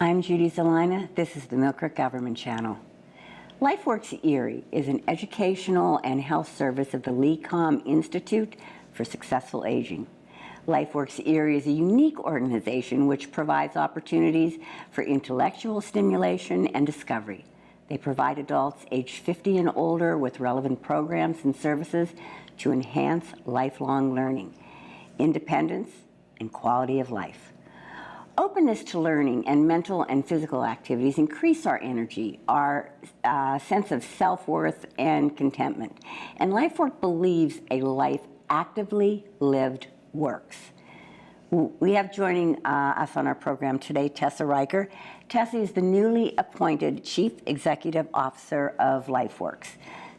I'm Judy Zelina. This is the Millcreek Government Channel. LifeWorks Erie is an educational and health service of the LECOM Institute for Successful Aging. LifeWorks Erie is a unique organization which provides opportunities for intellectual stimulation and discovery. They provide adults aged 50 and older with relevant programs and services to enhance lifelong learning, independence, and quality of life. Openness to learning and mental and physical activities increase our energy, our sense of self-worth and contentment. And LifeWorks believes a life actively lived works. We have joining us on our program today Tessa Riker. Tessa is the newly appointed Chief Executive Officer of LifeWorks.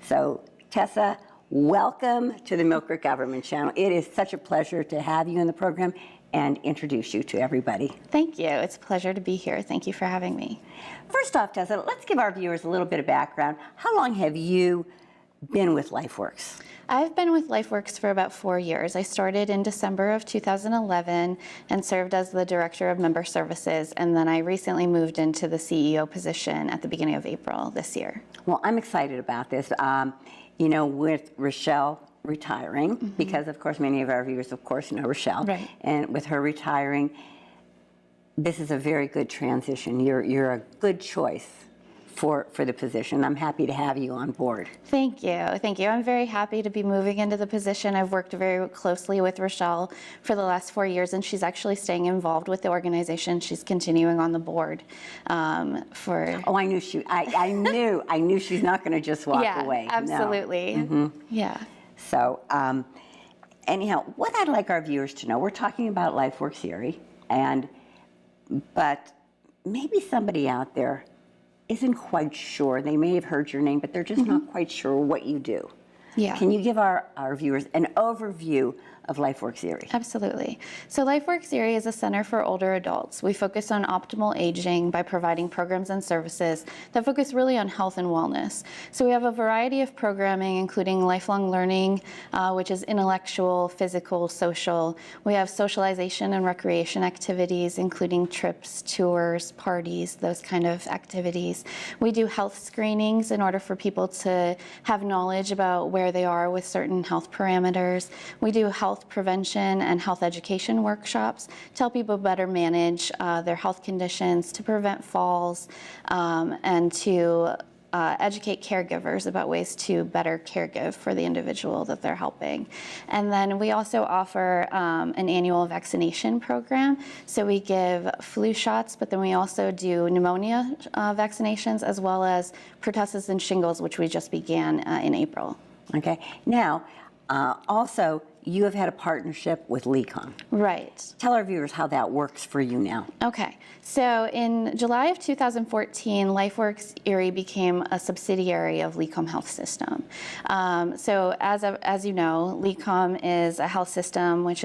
So Tessa, welcome to the Millcreek Government Channel. It is such a pleasure to have you in the program and introduce you to everybody. Thank you. It's a pleasure to be here. Thank you for having me. First off, Tessa, let's give our viewers a little bit of background. How long have you been with LifeWorks? I've been with LifeWorks for about 4 years. I started in December of 2011 and served as the Director of Member Services, and then I recently moved into the CEO position at the beginning of April this year. Well, I'm excited about this. With Rochelle retiring, because of course many of our viewers of course know Rochelle, right. And with her retiring, this is a very good transition. You're a good choice for the position. I'm happy to have you on board. Thank you. Thank you. I'm very happy to be moving into the position. I've worked very closely with Rochelle for the last 4 years, and she's actually staying involved with the organization. She's continuing on the board for... Oh, I knew I knew she's not going to just walk away. Absolutely. No. Yeah. So, anyhow, what I'd like our viewers to know, we're talking about LifeWorks Erie, but maybe somebody out there isn't quite sure. They may have heard your name, but they're just not quite sure what you do. Yeah. Can you give our viewers an overview of LifeWorks Erie? Absolutely. So LifeWorks Erie is a center for older adults. We focus on optimal aging by providing programs and services that focus really on health and wellness. So we have a variety of programming, including lifelong learning, which is intellectual, physical, social. We have socialization and recreation activities, including trips, tours, parties, those kind of activities. We do health screenings in order for people to have knowledge about where they are with certain health parameters. We do health prevention and health education workshops to help people better manage their health conditions, to prevent falls, and to educate caregivers about ways to better caregive for the individual that they're helping. And then we also offer an annual vaccination program. So we give flu shots, but then we also do pneumonia vaccinations, as well as pertussis and shingles, which we just began in April. Okay. Now, also, you have had a partnership with LECOM. Right. Tell our viewers how that works for you now. Okay. So in July of 2014, LifeWorks Erie became a subsidiary of LECOM Health System. So as you know, LECOM is a health system which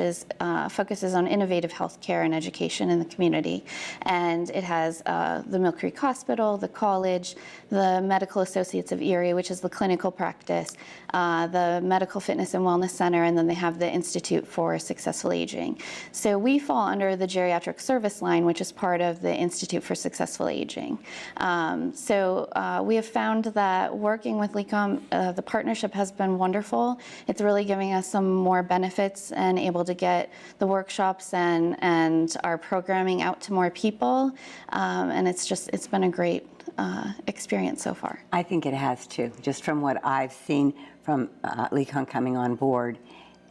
focuses on innovative healthcare and education in the community. And it has the Millcreek Hospital, the college, the Medical Associates of Erie, which is the clinical practice, the Medical Fitness and Wellness Center, and then they have the Institute for Successful Aging. So we fall under the geriatric service line, which is part of the Institute for Successful Aging. We have found that working with LECOM, the partnership has been wonderful. It's really giving us some more benefits and able to get the workshops and our programming out to more people. And it's been a great experience so far. I think it has too, just from what I've seen from LECOM coming on board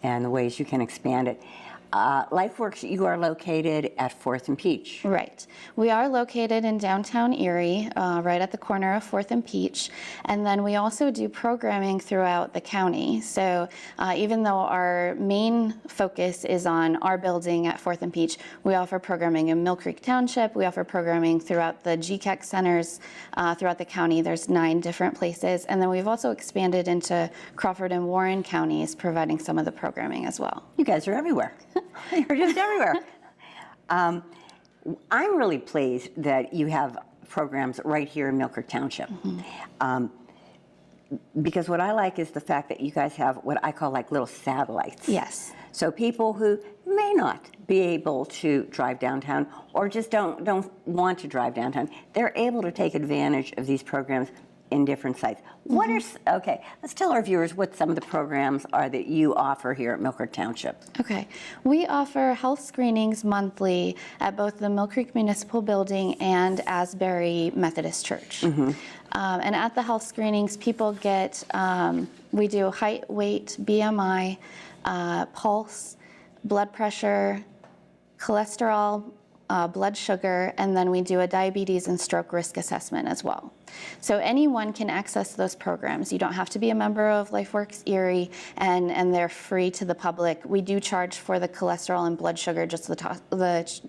and the ways you can expand it. LifeWorks, you are located at 4th and Peach. Right. We are located in downtown Erie, right at the corner of 4th and Peach. And then we also do programming throughout the county. So even though our main focus is on our building at 4th and Peach, we offer programming in Millcreek Township. We offer programming throughout the GCAC centers throughout the county. There's 9 different places. And then we've also expanded into Crawford and Warren counties, providing some of the programming as well. You guys are everywhere. You're just everywhere. I'm really pleased that you have programs right here in Millcreek Township. because what I like is the fact that you guys have what I call like little satellites. Yes. So people who may not be able to drive downtown or just don't want to drive downtown, they're able to take advantage of these programs in different sites. What are, okay, let's tell our viewers what some of the programs are that you offer here at Millcreek Township. Okay. We offer health screenings monthly at both the Millcreek Municipal Building and Asbury Methodist Church. And at the health screenings, people get, we do height, weight, BMI, pulse, blood pressure, cholesterol, blood sugar, and then we do a diabetes and stroke risk assessment as well. So anyone can access those programs. You don't have to be a member of LifeWorks Erie, and they're free to the public. We do charge for the cholesterol and blood sugar, just the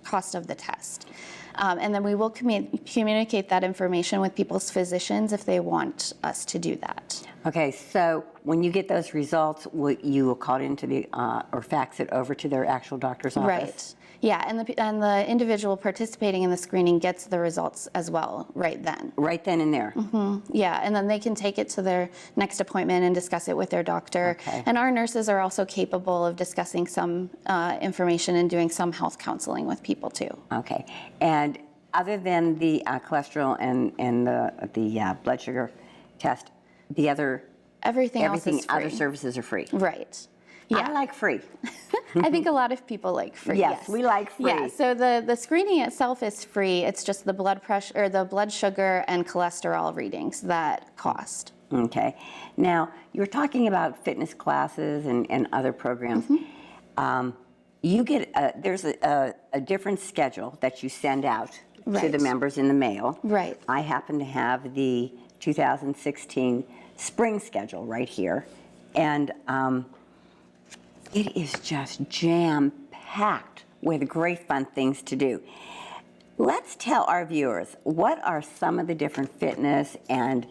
cost of the test. And then we will communicate that information with people's physicians if they want us to do that. Okay, so when you get those results, you will call it into the, or fax it over to their actual doctor's office? Right. Yeah, and the individual participating in the screening gets the results as well right then. Right then and there? Yeah, and then they can take it to their next appointment and discuss it with their doctor. Okay. And our nurses are also capable of discussing some information and doing some health counseling with people too. Okay, and other than the cholesterol and the blood sugar test, the other Everything else is free. other services are free. Right. Yeah. I like free. I think a lot of people like free. Yes, we like free. Yeah, so the screening itself is free. It's just the blood pressure, or the blood sugar and cholesterol readings that cost. Okay. Now, you were talking about fitness classes and other programs. You get there's a different schedule that you send out to the members in the mail. Right. I happen to have the 2016 spring schedule right here, and it is just jam-packed with great fun things to do. Let's tell our viewers, what are some of the different fitness and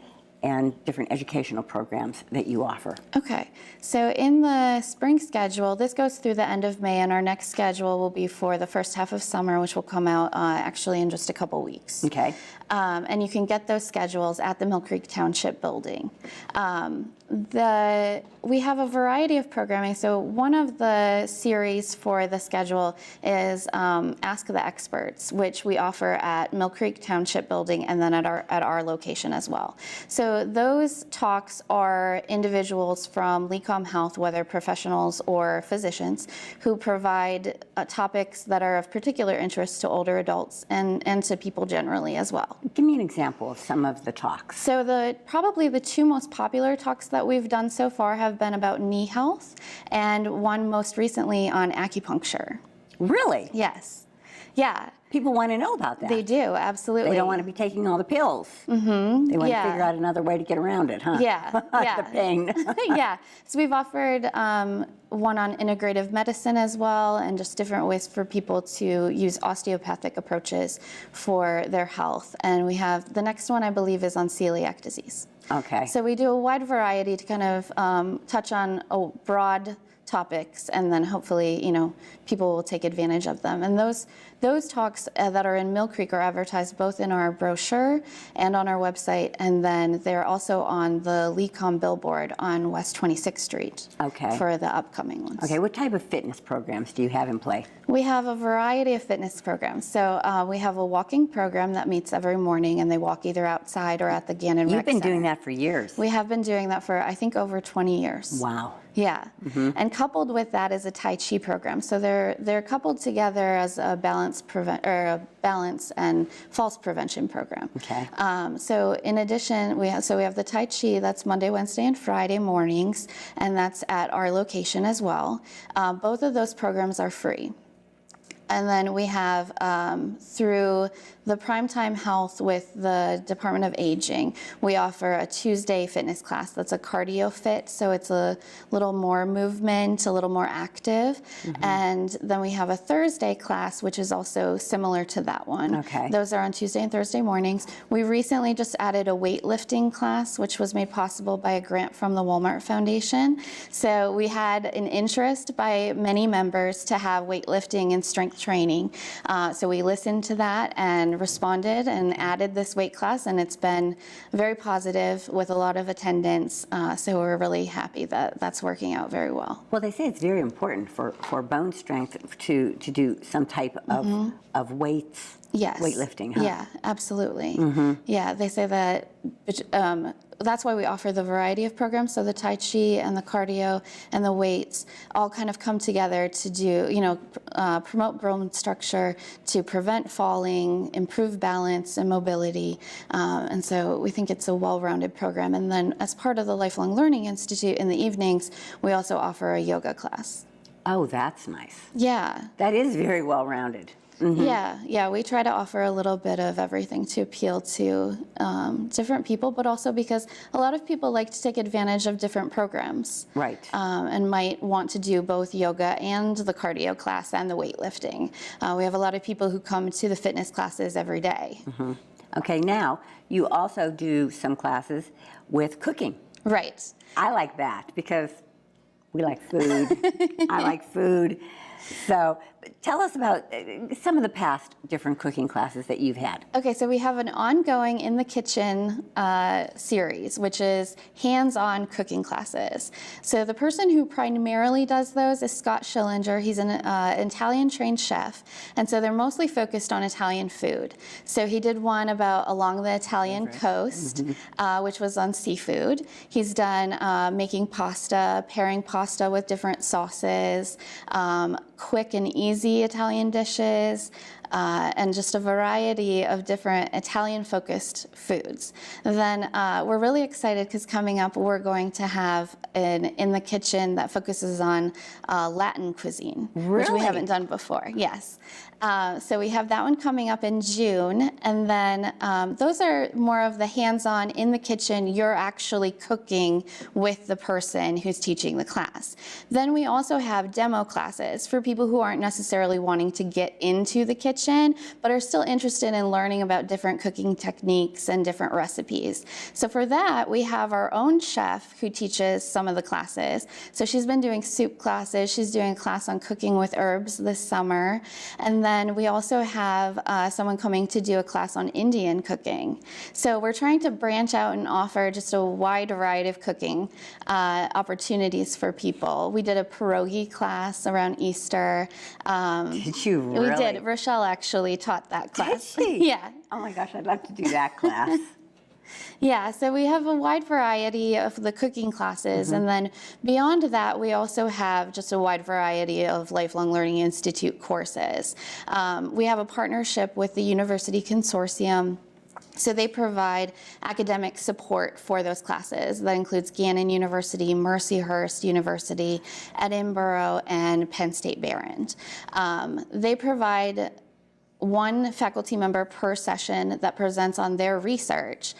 different educational programs that you offer? Okay, so in the spring schedule, this goes through the end of May, and our next schedule will be for the first half of summer, which will come out actually in just a couple weeks. Okay. And you can get those schedules at the Millcreek Township building. We have a variety of programming. So one of the series for the schedule is Ask the Experts, which we offer at Millcreek Township building and then at our location as well. So those talks are individuals from LECOM Health, whether professionals or physicians, who provide topics that are of particular interest to older adults and to people generally as well. Give me an example of some of the talks. So probably the two most popular talks that we've done so far have been about knee health, and one most recently on acupuncture. Really? Yes. Yeah. People want to know about that. They do, absolutely. They don't want to be taking all the pills. They want to figure out another way to get around it, huh? Yeah, yeah. The pain. Yeah. So we've offered one on integrative medicine as well, and just different ways for people to use osteopathic approaches for their health. And we have the next one, I believe, is on celiac disease. Okay. So we do a wide variety to kind of touch on a broad topics, and then hopefully, people will take advantage of them. And those talks that are in Millcreek are advertised both in our brochure and on our website, and then they're also on the LECOM billboard on West 26th Street for the upcoming ones. Okay, what type of fitness programs do you have in play? We have a variety of fitness programs. So we have a walking program that meets every morning, and they walk either outside or at the Gannon Rec You've been Center. doing that for years. We have been doing that for, I think, over 20 years. Wow. Yeah, and coupled with that is a Tai Chi program. So they're coupled together as a balance and falls prevention program. Okay. So in addition, we have the Tai Chi. That's Monday, Wednesday, and Friday mornings, and that's at our location as well. Both of those programs are free. And then we have, through the Primetime Health with the Department of Aging, we offer a Tuesday fitness class that's a cardio fit, so it's a little more movement, a little more active. And then we have a Thursday class, which is also similar to that one. Okay. Those are on Tuesday and Thursday mornings. We recently just added a weightlifting class, which was made possible by a grant from the Walmart Foundation. So we had an interest by many members to have weightlifting and strength training. So we listened to that and responded and added this weight class, and it's been very positive with a lot of attendance. So we're really happy that that's working out very well. Well, they say it's very important for bone strength to do some type of weights. Yes. Weightlifting, huh? Yeah, absolutely. Yeah, they say that that's why we offer the variety of programs. So the Tai Chi and the cardio and the weights all kind of come together to do, promote bone structure, to prevent falling, improve balance and mobility. And so we think it's a well-rounded program. And then as part of the Lifelong Learning Institute in the evenings, we also offer a yoga class. Oh, that's nice. Yeah. That is very well-rounded. Yeah, we try to offer a little bit of everything to appeal to different people, but also because a lot of people like to take advantage of different programs. Right. And might want to do both yoga and the cardio class and the weightlifting. We have a lot of people who come to the fitness classes every day. Okay, now you also do some classes with cooking. Right. I like that because we like food. I like food. So tell us about some of the past different cooking classes that you've had. Okay, so we have an ongoing In the Kitchen series, which is hands-on cooking classes. So the person who primarily does those is Scott Schillinger. He's an Italian-trained chef, and so they're mostly focused on Italian food. So he did one about along the Italian coast, which was on seafood. He's done making pasta, pairing pasta with different sauces, quick and easy Italian dishes, and just a variety of different Italian-focused foods. Then we're really excited because coming up we're going to have an In the Kitchen that focuses on Latin cuisine, which we haven't done before. Yes. So we have that one coming up in June, and then those are more of the hands-on in the kitchen. You're actually cooking with the person who's teaching the class. Then we also have demo classes for people who aren't necessarily wanting to get into the kitchen, but are still interested in learning about different cooking techniques and different recipes. So for that, we have our own chef who teaches some of the classes. So she's been doing soup classes. She's doing a class on cooking with herbs this summer. And then we also have someone coming to do a class on Indian cooking. So we're trying to branch out and offer just a wide variety of cooking opportunities for people. We did a pierogi class around Easter. Did you really? We did. Rochelle actually taught that class. Did she? Yeah. Oh my gosh, I'd love to do that class. Yeah, so we have a wide variety of the cooking classes, and then beyond that, we also have just a wide variety of Lifelong Learning Institute courses. We have a partnership with the University Consortium. So they provide academic support for those classes. That includes Gannon University, Mercyhurst University, Edinburgh, and Penn State Behrend. They provide one faculty member per session that presents on their research.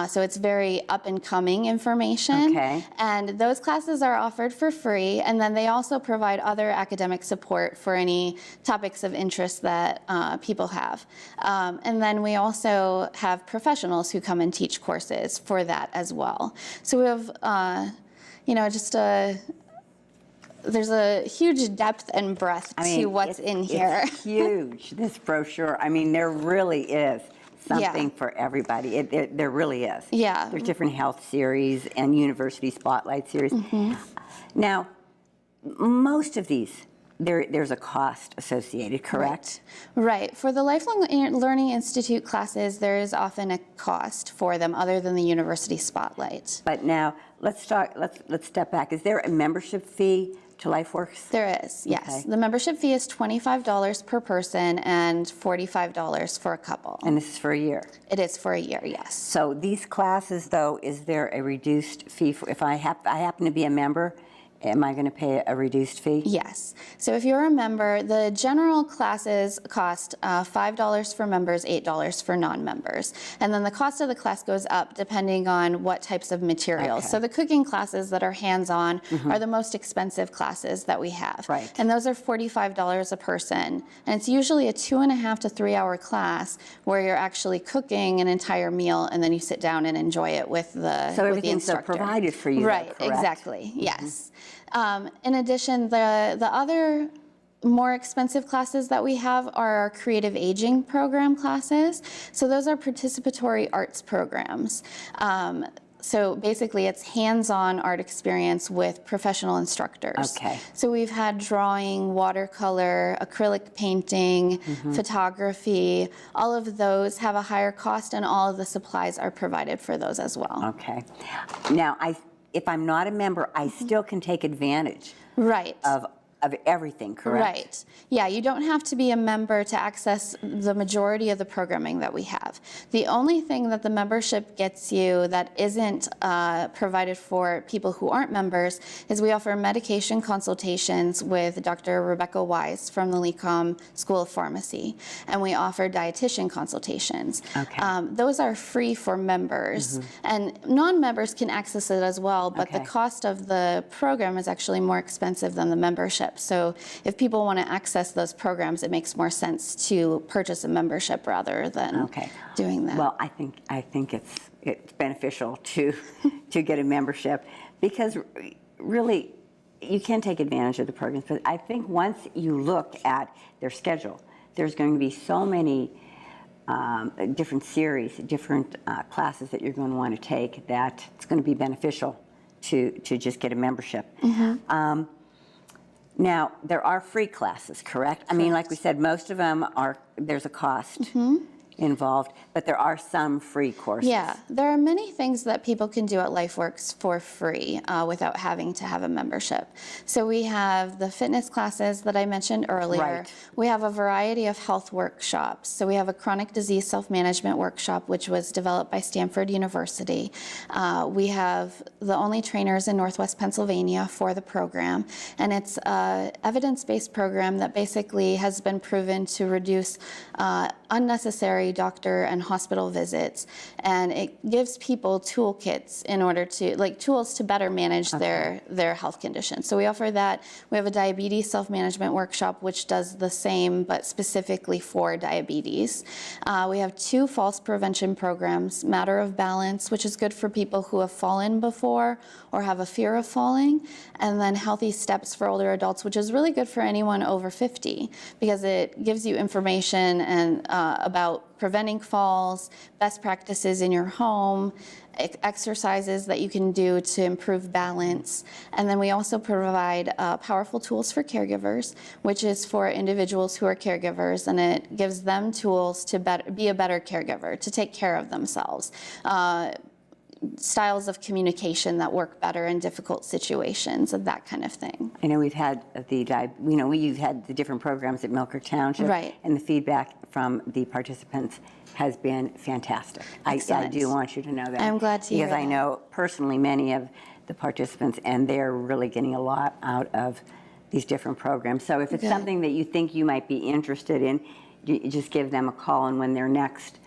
So it's very up and coming information. Okay. And those classes are offered for free. And then they also provide other academic support for any topics of interest that people have. And then we also have professionals who come and teach courses for that as well. So we have, there's a huge depth and breadth to what's in here. It's huge, this brochure. I mean, there really is something for everybody. There really is. Yeah. There's different health series and university spotlight series. Now, most of these, there's a cost associated, correct? Right. For the Lifelong Learning Institute classes, there is often a cost for them other than the university spotlight. But now, let's step back. Is there a membership fee to LifeWorks? There is, yes. Okay. The membership fee is $25 per person and $45 for a couple. And this is for a year? It is for a year, yes. So these classes, though, is there a reduced fee? If I happen to be a member, am I going to pay a reduced fee? Yes. So if you're a member, the general classes cost $5 for members, $8 for non-members. And then the cost of the class goes up depending on what types of materials. Okay. So the cooking classes that are hands-on are the most expensive classes that we have. Right. And those are $45 a person. And it's usually a 2.5 to 3 hour class where you're actually cooking an entire meal and then you sit down and enjoy it with the So everything's instructor. provided for you, Right, though, correct? exactly, yes. In addition, the other more expensive classes that we have are our creative aging program classes. So those are participatory arts programs. So basically it's hands-on art experience with professional instructors. Okay. So we've had drawing, watercolor, acrylic painting, photography. All of those have a higher cost, and all of the supplies are provided for those as well. Okay. Now, if I'm not a member, I still can take advantage Right. of everything, correct? Right. Yeah, you don't have to be a member to access the majority of the programming that we have. The only thing that the membership gets you that isn't provided for people who aren't members is we offer medication consultations with Dr. Rebecca Wise from the LECOM School of Pharmacy, and we offer dietitian consultations. Okay. Those are free for members, and non-members can access it as well, but the Okay. cost of the program is actually more expensive than the membership. So if people want to access those programs, it makes more sense to purchase a membership rather than doing that. Well, I think it's beneficial to get a membership, because really you can take advantage of the programs. But I think once you look at their schedule, there's going to be so many different series, different classes that you're going to want to take, that it's going to be beneficial to just get a membership. Now, there are free classes, correct? I mean, like we said, most of them there's a cost involved, but there are some free courses. Yeah, there are many things that people can do at LifeWorks for free without having to have a membership. So we have the fitness classes that I mentioned earlier. Right. We have a variety of health workshops. So we have a chronic disease self-management workshop, which was developed by Stanford University. We have the only trainers in Northwest Pennsylvania for the program, and it's an evidence-based program that basically has been proven to reduce unnecessary doctor and hospital visits, and it gives people toolkits in order to, like, tools to better manage their health conditions. So we offer that. We have a diabetes self-management workshop, which does the same but specifically for diabetes. We have 2 falls prevention programs: Matter of Balance, which is good for people who have fallen before or have a fear of falling, and then Healthy Steps for older adults, which is really good for anyone over 50, because it gives you information and about preventing falls, best practices in your home, exercises that you can do to improve balance. And then we also provide powerful tools for caregivers, which is for individuals who are caregivers, and it gives them tools to be a better caregiver, to take care of themselves. Styles of communication that work better in difficult situations, and that kind of thing. I know we've had we've had the different programs at Millcreek Township, Right. and the feedback from the participants has been fantastic. I do want you to know that. I'm glad to hear because I that. know personally many of the participants, and they're really getting a lot out of these different programs. So if it's Good. something that you think you might be interested in, you just give them a call, and when their next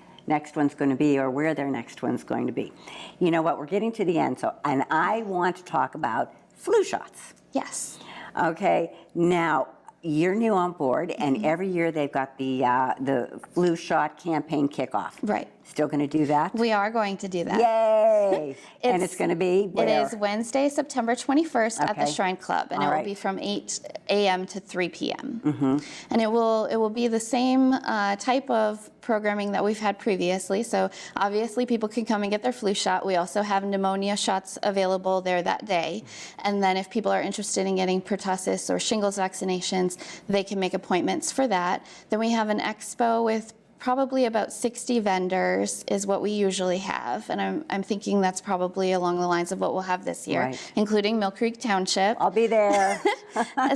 one's going to be, or where their next one's going to be. You know what, we're getting to the end, and I want to talk about flu shots. Yes. Okay, now you're new on board, and every year they've got the flu shot campaign kickoff. Right. Still going to do that? We are going to do that. Yay! And it's going to be where? It is Wednesday, September 21st at the Okay. Shrine Club, and All it will right. be from 8 a.m. to 3 p.m. And it will be the same type of programming that we've had previously. So obviously people can come and get their flu shot. We also have pneumonia shots available there that day. And then if people are interested in getting pertussis or shingles vaccinations, they can make appointments for that. Then we have an expo with probably about 60 vendors is what we usually have, and I'm thinking that's probably along the lines of what we'll have this year, Right. including Millcreek Township. I'll be there.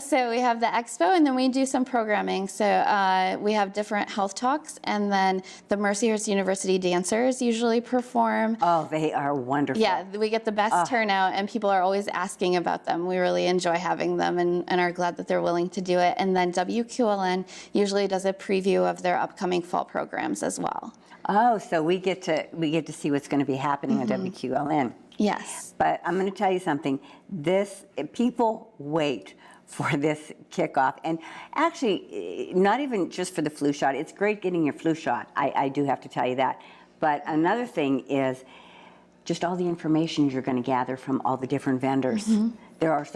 So we have the expo, and then we do some programming. So we have different health talks, and then the Mercyhurst University dancers usually perform. Oh, they are wonderful. Yeah, we get the best turnout, and people are always asking about them. We really enjoy having them, and are glad that they're willing to do it. And then WQLN usually does a preview of their upcoming fall programs as well. Oh, so we get to see what's going to be happening on WQLN. Yes. But I'm going to tell you something. People wait for this kickoff, and actually, not even just for the flu shot. It's great getting your flu shot. I do have to tell you that. But another thing is just all the information you're going to gather from all the different vendors. There are,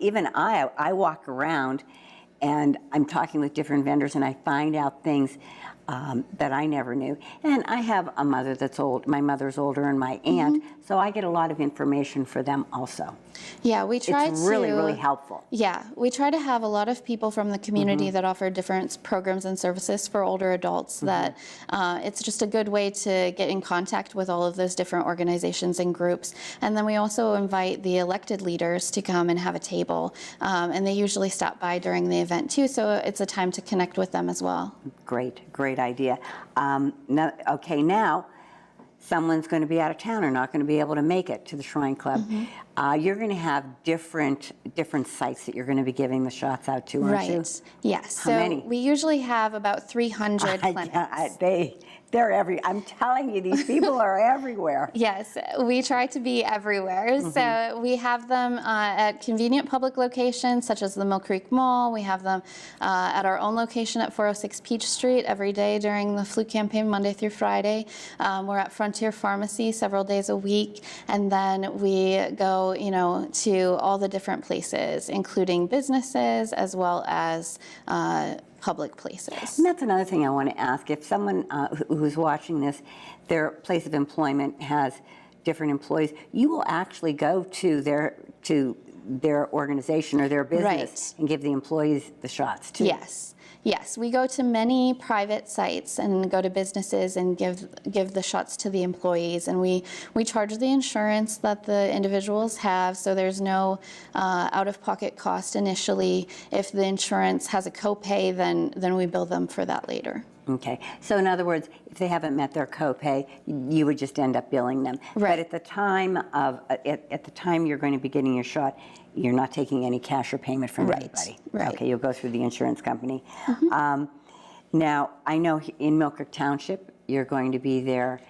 even I walk around, and I'm talking with different vendors, and I find out things that I never knew. And I have a mother that's old. My mother's older, and my aunt, so I get a lot of information for them also. Yeah, we try It's really, really helpful. Yeah, we try to have a lot of people from the community that offer different programs and services for older adults that it's just a good way to get in contact with all of those different organizations and groups. And then we also invite the elected leaders to come and have a table. And they usually stop by during the event too, so it's a time to connect with them as well. Great idea. Now, someone's going to be out of town or not going to be able to make it to the Shrine Club. You're going to have different sites that you're going to be giving the shots out to, aren't you? Right. Yes. How many? We usually have about 300 clinics. They're I'm telling you, these people are everywhere. Yes, we try to be everywhere. So we have them at convenient public locations such as the Millcreek Mall. We have them at our own location at 406 Peach Street every day during the flu campaign, Monday through Friday. We're at Frontier Pharmacy several days a week. And then we go, to all the different places, including businesses as well as public places. And that's another thing I want to ask. If someone who's watching this, their place of employment has different employees, you will actually go to their organization or their business and give the employees the shots too. Yes, we go to many private sites and go to businesses and give the shots to the employees, and we charge the insurance that the individuals have, so there's no out-of-pocket cost initially. If the insurance has a copay, then we bill them for that later. Okay, so in other words, if they haven't met their copay, you would just end up billing them. Right. But at the time you're going to be getting your shot, you're not taking any cash or payment from anybody. Right. Okay, you'll go through the insurance company. Now, I know in Millcreek Township, you're going to be there.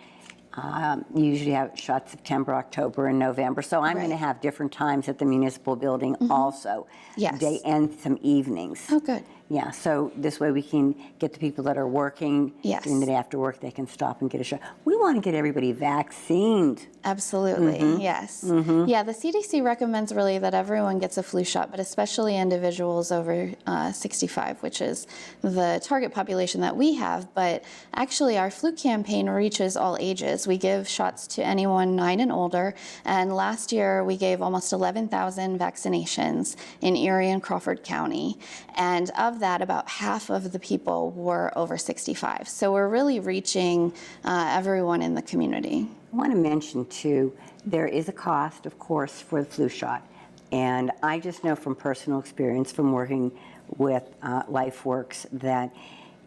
You usually have shots September, October, and November. So I'm going to have different times at the municipal building also. Yes. Day and some evenings. Oh, good. Yeah, so this way we can get the people that are working during the day after work, they can stop and get a shot. We want to get everybody vaccinated. Absolutely, yes. Yeah, the CDC recommends really that everyone gets a flu shot, but especially individuals over 65, which is the target population that we have. But actually, our flu campaign reaches all ages. We give shots to anyone 9 and older, and last year we gave almost 11,000 vaccinations in Erie and Crawford County. And of that, about half of the people were over 65. So we're really reaching everyone in the community. I want to mention, too, there is a cost, of course, for the flu shot. And I just know from personal experience from working with LifeWorks that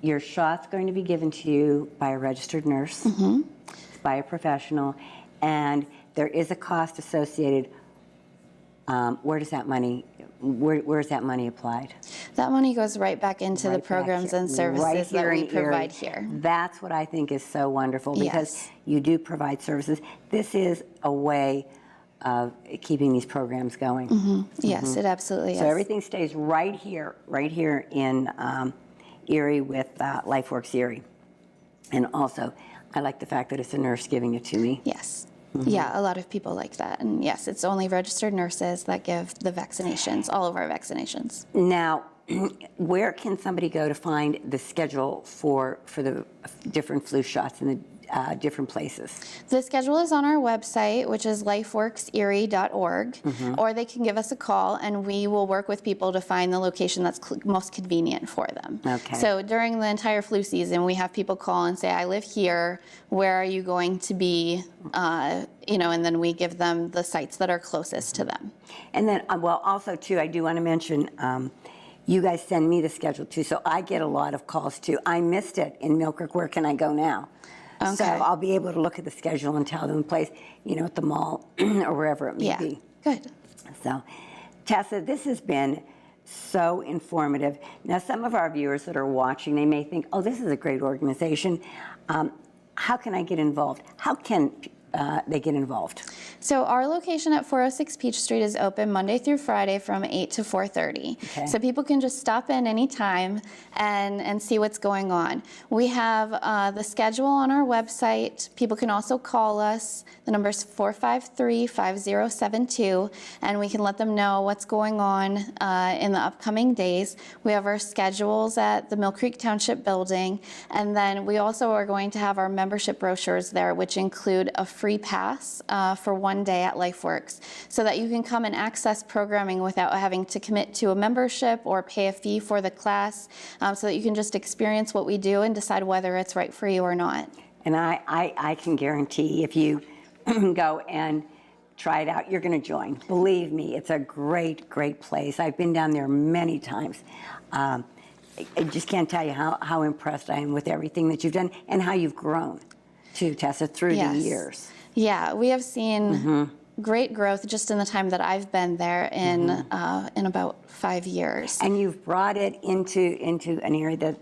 your shot's going to be given to you by a registered nurse, by a professional, and there is a cost associated. Where is that money applied? That money goes right back into the programs and services that we provide here. That's what I think is so wonderful, because you do provide services. This is a way of keeping these programs going. Yes, it absolutely is. So everything stays right here in Erie with LifeWorks Erie. And also, I like the fact that it's a nurse giving it to me. Yes. Yeah, a lot of people like that. And yes, it's only registered nurses that give the vaccinations, all of our vaccinations. Now, where can somebody go to find the schedule for the different flu shots in the different places? The schedule is on our website, which is lifeworkserie.org, or they can give us a call and we will work with people to find the location that's most convenient for them. Okay. So during the entire flu season, we have people call and say, I live here, where are you going to be? And then we give them the sites that are closest to them. And then, also too, I do want to mention, you guys send me the schedule too, so I get a lot of calls too. I missed it in Millcreek, where can I go now? Okay. So I'll be able to look at the schedule and tell them place, at the mall or wherever it may be. Good. So, Tessa, this has been so informative. Now, some of our viewers that are watching, they may think, oh, this is a great organization. How can I get involved? How can they get involved? So our location at 406 Peach Street is open Monday through Friday from 8 to 4:30. Okay. So people can just stop in anytime and see what's going on. We have the schedule on our website. People can also call us. The number is 453-5072, and we can let them know what's going on in the upcoming days. We have our schedules at the Millcreek Township building, and then we also are going to have our membership brochures there, which include a free pass for one day at LifeWorks, so that you can come and access programming without having to commit to a membership or pay a fee for the class, so that you can just experience what we do and decide whether it's right for you or not. And I can guarantee if you go and try it out, you're going to join. Believe me, it's a great, great place. I've been down there many times. I just can't tell you how impressed I am with everything that you've done and how you've grown, too, Tessa, through the years. Yeah, we have seen great growth just in the time that I've been there in about 5 years. And you've brought it into an area that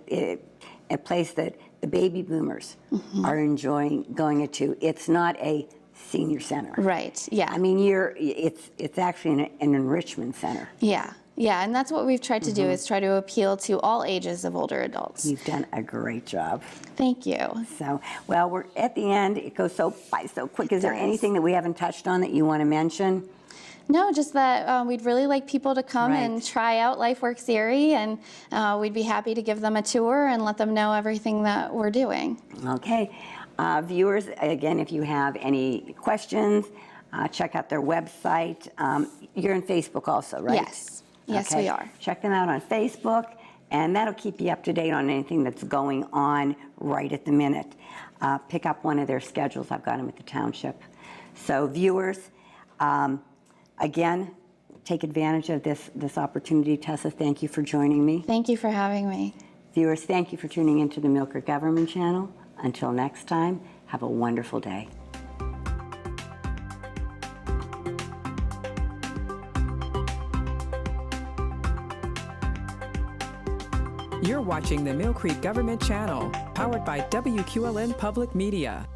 a place that the baby boomers are enjoying going into. It's not a senior center. Right, yeah. I mean, it's actually an enrichment center. Yeah, and that's what we've tried to do, is try to appeal to all ages of older adults. You've done a great job. Thank you. So, well, we're at the end. It goes by so quick. Is there does. anything that we haven't touched on that you want to mention? No, just that we'd really like people to come Right. and try out LifeWorks Erie, and we'd be happy to give them a tour and let them know everything that we're doing. Okay. Viewers, again, if you have any questions, check out their website. You're on Facebook also, right? Yes, we are. Check them out on Facebook, and that'll keep you up to date on anything that's going on right at the minute. Pick up one of their schedules. I've got them at the Township. So viewers, again, take advantage of this opportunity. Tessa, thank you for joining me. Thank you for having me. Viewers, thank you for tuning into the Millcreek Government Channel. Until next time, have a wonderful day. You're watching the Millcreek Government Channel, powered by WQLN Public Media.